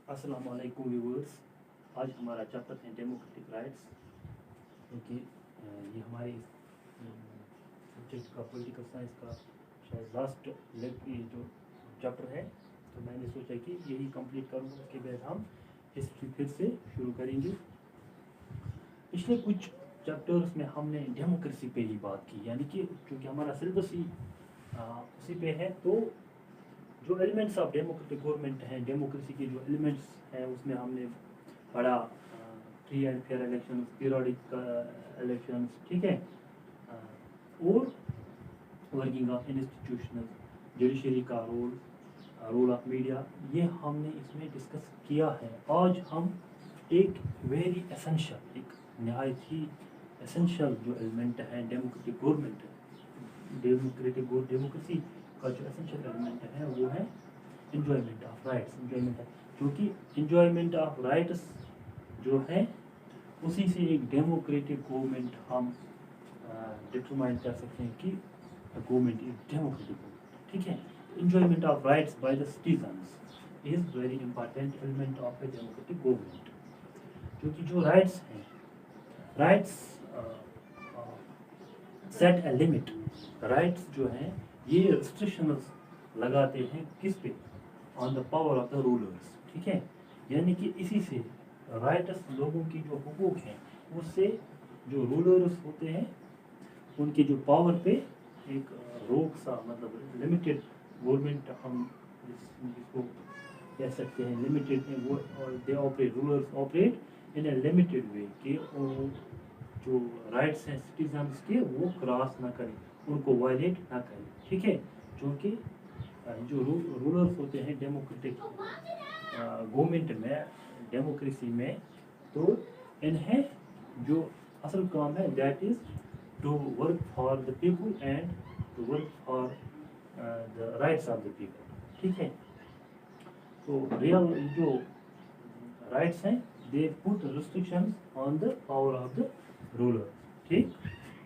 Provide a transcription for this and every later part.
अस्सलाम वालेकुम व्यूअर्स। आज हमारा चैप्टर है डेमोक्रेटिक राइट्स, क्योंकि ये हमारे सब्जेक्ट का पॉलिटिकल साइंस का शायद लास्ट ये जो चैप्टर है, तो मैंने सोचा कि यही कंप्लीट करूँगा। उसके बाद हम हिस्ट्री फिर से शुरू करेंगे। पिछले कुछ चैप्टर्स में हमने डेमोक्रेसी पे ही बात की, यानी कि क्योंकि हमारा सिलेबस ही उसी पे है, तो जो एलिमेंट्स ऑफ डेमोक्रेटिक गवर्नमेंट हैं, डेमोक्रेसी के जो एलिमेंट्स हैं उसमें हमने पढ़ा free and fair elections, periodic elections, ठीक है, और वर्किंग ऑफ इंस्टीट्यूशनल, जुडिशरी का रोल ऑफ मीडिया, ये हमने इसमें डिस्कस किया है। आज हम एक वेरी एसेंशियल, एक नहायत ही एसेंशियल जो एलिमेंट है डेमोक्रेटिक गवर्नमेंट, डेमोक्रेसी का जो एसेंशियल एलिमेंट है वो है एंजॉयमेंट ऑफ राइट्स। क्योंकि एंजॉयमेंट ऑफ राइट्स जो है उसी से एक डेमोक्रेटिक गवर्नमेंट हम डिटरमाइन कर सकते हैं कि गवर्नमेंट इज डेमोक्रेटिक गवर्नमेंट, ठीक है। Enjoyment of rights by the citizens is very important element of a democratic government. क्योंकि जो राइट्स हैं, rights set a limit. Rights जो हैं ये रिस्ट्रिक्शंस लगाते हैं किस पे? On the power of the rulers, ठीक है। यानी कि इसी से राइट्स, लोगों की जो हुकूक हैं, उससे जो रूलर्स होते हैं उनकी जो पावर पे एक रोक सा, मतलब लिमिटेड गवर्नमेंट हम जिसको कह सकते हैं लिमिटेड है वो, they operate, rulers operate in A limited way कि जो राइट्स हैं सिटीजन्स के वो क्रॉस ना करें, उनको वायलेट ना करें, ठीक है। क्योंकि जो रूलर्स होते हैं डेमोक्रेटिक गवर्नमेंट में, डेमोक्रेसी में, तो इन्हें जो असल काम है that is to work for the people and to work for the rights of the people, ठीक है। तो रियल जो राइट्स हैं they put restrictions on the power of the ruler, ठीक।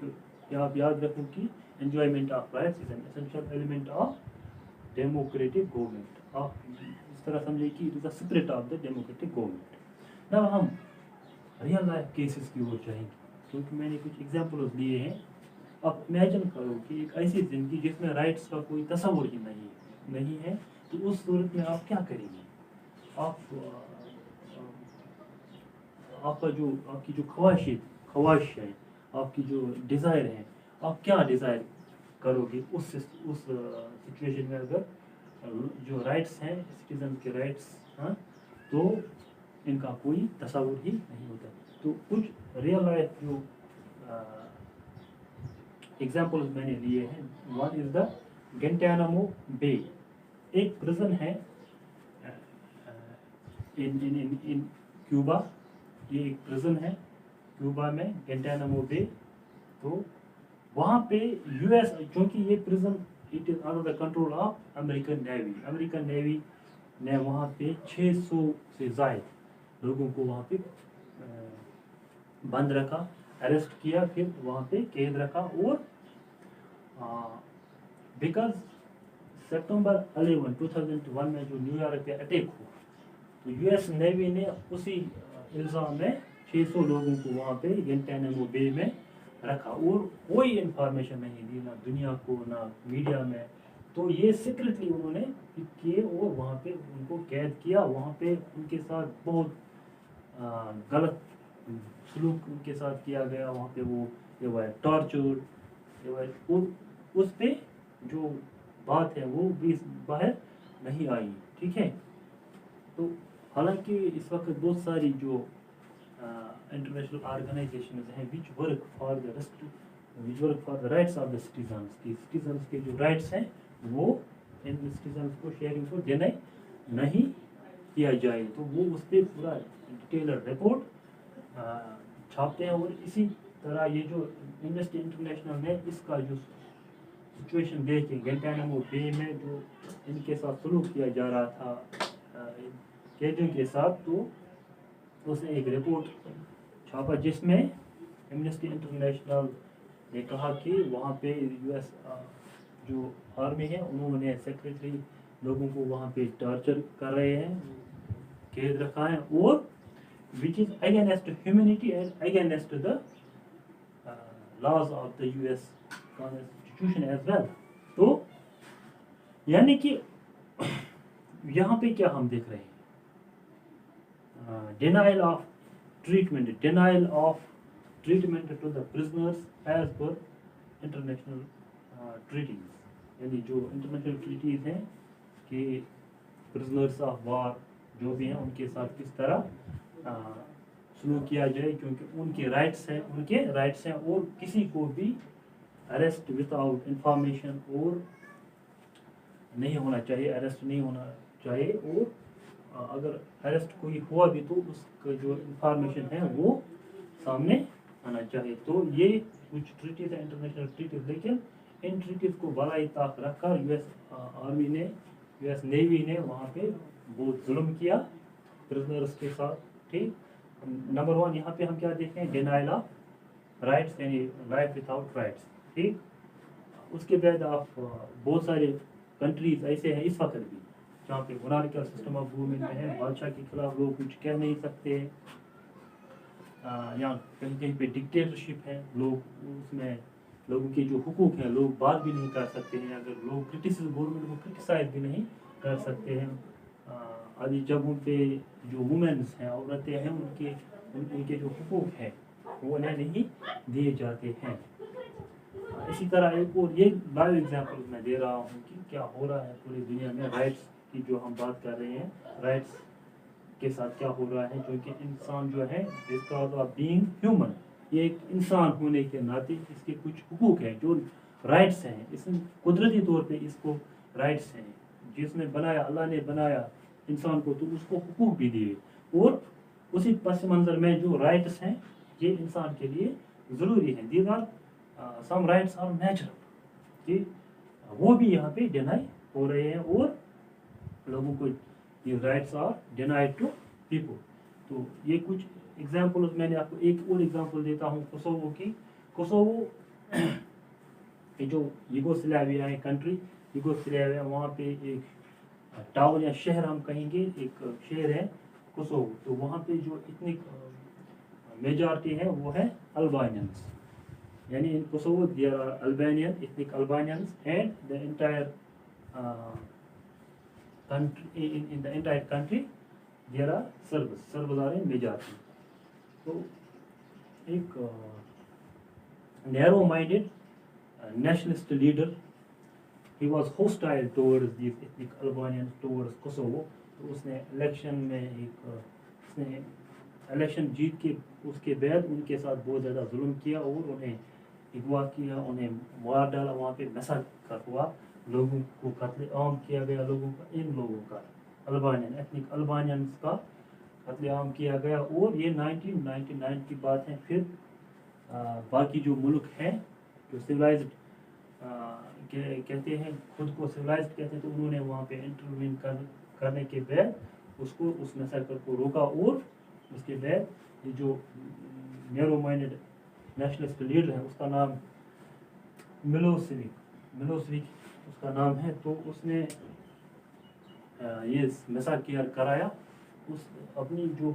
तो आप याद रखें कि enjoyment of rights is an essential element of democratic government. आप इस तरह समझिए कि it is the spirit of the democratic government. अब हम रियल लाइफ केसेस की ओर जाएंगे, क्योंकि मैंने कुछ एग्जाम्पल्स लिए हैं। अब इमेजिन करो कि एक ऐसी जिंदगी जिसमें राइट्स का कोई तस्वुर ही नहीं है, तो उस सूरत में आप क्या करेंगे? आपकी जो ख्वाहिश है, आपकी जो डिज़ायर है, आप क्या डिज़ायर करोगे उस सिचुएशन में? अगर जो राइट्स हैं सिटीजन के राइट्स, हाँ, तो इनका कोई तस्वुर ही नहीं होता। तो कुछ रियल लाइफ जो एग्जाम्पल्स मैंने लिए हैं, वन इज द गेंटानामो बे। एक प्रिजन है इन क्यूबा, ये एक प्रिजन है क्यूबा में, गेंटानामो बे। तो वहाँ पे यूएस, क्योंकि ये prison it is under the control of American navy ने वहाँ पे 600 से ज़ायद लोगों को वहाँ पे बंद रखा, अरेस्ट किया, फिर वहाँ पे कैद रखा। और बिकॉज सितंबर 11, 2001 में जो न्यूयॉर्क पे अटैक हुआ, तो यूएस नेवी ने उसी इल्ज़ाम में 600 लोगों को वहाँ पे गेंटानामो बे में रखा, और कोई इंफॉर्मेशन नहीं दी, ना दुनिया को ना मीडिया में। तो ये सीक्रेटली उन्होंने किए और वहाँ पे उनको कैद किया। वहाँ पे उनके साथ बहुत गलत सलूक उनके साथ किया गया। वहाँ पे वो टॉर्चर, उस पे जो बात है वो भी बाहर नहीं आई, ठीक है। तो हालांकि इस वक्त बहुत सारी जो इंटरनेशनल ऑर्गेनाइजेशंस हैं which work for the rights of the citizens के जो राइट्स हैं वो इन सिटीजन्स को, शेयरिंग को डिनाई नहीं किया जाए, तो वो उस पर पूरा डिटेलर रिपोर्ट छापते हैं। और इसी तरह ये जो एमनेस्टी इंटरनेशनल ने इसका जो सिचुएशन देख के गेंटानामो बे में जो इनके साथ सलूक किया जा रहा था कैदियों के साथ, तो उसने एक रिपोर्ट छापा जिसमें एमनेस्टी इंटरनेशनल ने कहा कि वहाँ पे यूएस जो आर्मी है उन्होंने सेक्रेटरी लोगों को वहाँ पे टॉर्चर कर रहे हैं, कैद रखा है, और which is against humanity and against the laws of the US Constitution as well. तो यानी कि यहाँ पे क्या हम देख रहे हैं, denial of treatment to the prisoners as per international treaties. यानी जो इंटरनेशनल ट्रीटीज हैं कि प्रिजनर्स ऑफ वार जो भी हैं उनके साथ किस तरह सलूक किया जाए, क्योंकि उनके राइट्स हैं और किसी को भी अरेस्ट विदाउट इंफॉर्मेशन और नहीं होना चाहिए, अरेस्ट नहीं होना चाहिए, और अगर अरेस्ट कोई हुआ भी तो उसका जो इंफॉर्मेशन है वो सामने आना चाहिए. तो ये कुछ ट्रीटीज है, इंटरनेशनल ट्रीटीज, लेकिन इन ट्रीटीज को बलाई ताक रख कर यूएस नेवी ने वहाँ पे बहुत जुल्म किया प्रिजनर्स के साथ. ठीक, नंबर 1 यहाँ पे हम क्या देखते हैं, डिनाइल ऑफ राइट्स, यानी लाइफ विदाउट राइट्स. ठीक, उसके बाद आप बहुत सारे कंट्रीज ऐसे हैं इस वक्त भी जहाँ पे मोनार्कियल सिस्टम ऑफ गवर्नमेंट में है, बादशाह के खिलाफ लोग कुछ कह नहीं सकते, या कहीं कहीं पे डिक्टेटरशिप है, लोग उसमें लोगों के जो हुकूक हैं लोग बात भी नहीं कर सकते हैं, अगर लोग गवर्नमेंट को क्रिटिसाइज भी नहीं कर सकते हैं. आदि जगहों पे जो वुमेन्स हैं, औरतें हैं, उनके जो हुकूक हैं वो उन्हें नहीं दिए जाते हैं. इसी तरह एक और ये लाइव एग्जाम्पल मैं दे रहा हूँ कि क्या हो रहा है पूरी दुनिया में. राइट्स की जो हम बात कर रहे हैं, राइट्स के साथ क्या हो रहा है, जो कि इंसान जो है बिकॉज ऑफ बीइंग ह्यूमन, ये एक इंसान होने के नाते इसके कुछ हुकूक हैं जो राइट्स हैं. इसमें कुदरती तौर पे इसको राइट्स हैं, जिसने बनाया, अल्लाह ने बनाया इंसान को तो उसको हुकूक भी दिए, और उसी पस मंज़र में जो राइट्स हैं ये इंसान के लिए ज़रूरी हैं. These are some rights are natural, कि वो भी यहाँ पे डिनाई हो रहे हैं, और लोगों को ये rights are denied to people. तो ये कुछ एग्जाम्पल्स मैंने आपको एक और एग्जाम्पल देता हूँ कोसोवो की. कोसोवो जो यूगोस्लाविया है कंट्री, यूगोस्लाविया, वहाँ पे एक टाउन या शहर हम कहेंगे, एक शहर है कोसोवो. तो वहाँ पे जो इतनी मेजॉरिटी है वो है अल्बानियंस, यानी in Kosovo there are Albanian, ethnic Albanians, and the entire country, in the entire country there are Serbs are in majority. तो एक narrow minded nationalist leader, he was hostile towards these ethnic Albanians, towards Kosovo. तो उसने election जीत के उसके बाद उनके साथ बहुत ज़्यादा जुल्म किया और उन्हें अगवा किया, उन्हें मार डाला, वहाँ पे मैसेकर हुआ, लोगों को कत्ल आम किया गया, इन लोगों का अल्बानियन, एथनिक अल्बानियंस का कत्ल आम किया गया. और ये 1999 की बात है. फिर बाकी जो मुल्क हैं जो सिविलाइज्ड कहते हैं, खुद को सिविलाइज्ड कहते हैं, तो उन्होंने वहाँ पे इंटरवीन करने के बाद उसको, उस मैसेकर को रोका. और उसके बाद ये जो नैरो माइंडेड नेशनलिस्ट लीडर है उसका नाम मिलोसेविक उसका नाम है. तो उसने ये मैसेकर कराया, उस अपनी जो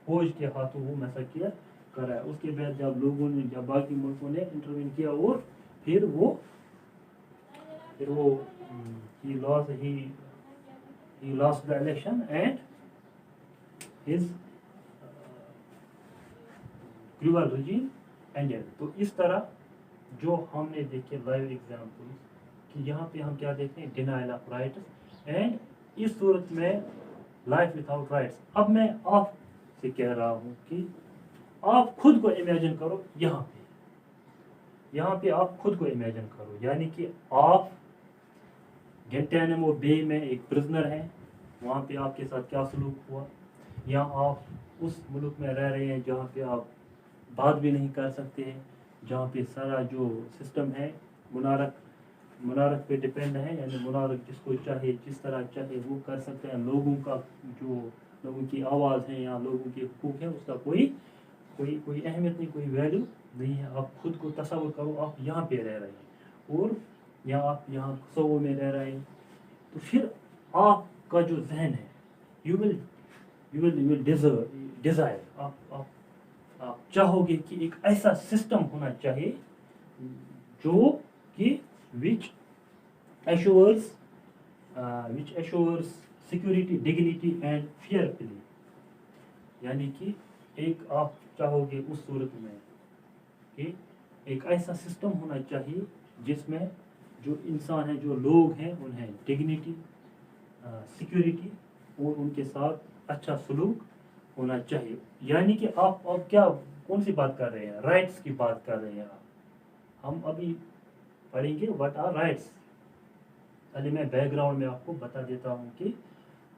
फौज के हाथों वो मैसेकर कराया. उसके बाद जब बाकी मुल्कों ने इंटरवीन किया और फिर वो he lost the election and his cruel regime ended. तो इस तरह जो हमने देखे लाइव एग्जाम्पल्स कि यहाँ पे हम क्या देखते हैं, डिनाइल ऑफ राइट्स, एंड इस सूरत में लाइफ विदाउट राइट्स. अब मैं आपसे कह रहा हूँ कि आप खुद को इमेजिन करो, यहाँ पे आप खुद को इमेजिन करो, यानी कि आप गेंटानामो बे में एक प्रिजनर हैं, वहाँ पे आपके साथ क्या सलूक हुआ, या आप उस मुल्क में रह रहे हैं जहाँ पे आप बात भी नहीं कर सकते हैं, जहाँ पे सारा जो सिस्टम है मुनारक पे डिपेंड है, यानी मुनारक जिसको चाहे जिस तरह चाहे वो कर सकते हैं. लोगों की आवाज़ है या लोगों के हुकूक है उसका कोई अहमियत नहीं, कोई वैल्यू नहीं है. आप खुद को तसव्वुर करो, आप यहाँ पे रह रहे हैं और या आप यहाँ कोसोवो में रह रहे हैं, तो फिर आपका जो जहन है you will desire, आप चाहोगे कि एक ऐसा सिस्टम होना चाहिए जो कि which assures security, dignity and fair play. यानी कि एक आप चाहोगे उस सूरत में कि एक ऐसा सिस्टम होना चाहिए जिसमें जो इंसान है, जो लोग हैं, उन्हें डिग्निटी, सिक्योरिटी और उनके साथ अच्छा सलूक होना चाहिए. यानी कि आप क्या कौन सी बात कर रहे हैं? राइट्स की बात कर रहे हैं आप. हम अभी पढ़ेंगे व्हाट आर राइट्स. पहले मैं बैकग्राउंड में आपको बता देता हूँ कि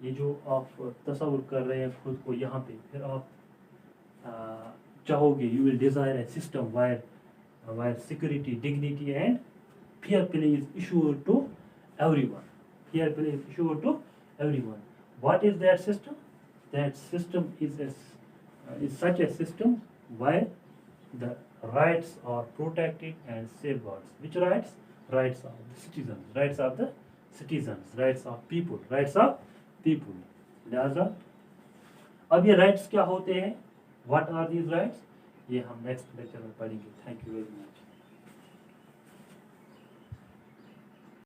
ये जो आप तस्वुर कर रहे हैं खुद को यहाँ पे, फिर आप चाहोगे, you will desire a system where security, dignity and fair play is issued to everyone. Fair play is issued to everyone. What is that system? That system is such a system where the rights are protected and safeguarded. Which rights? Rights of the citizens. Rights of the citizens. Rights of people. Rights of people. लिहाजा अब ये rights क्या होते हैं? What are these rights? ये हम next lecture में पढ़ेंगे. Thank you very much.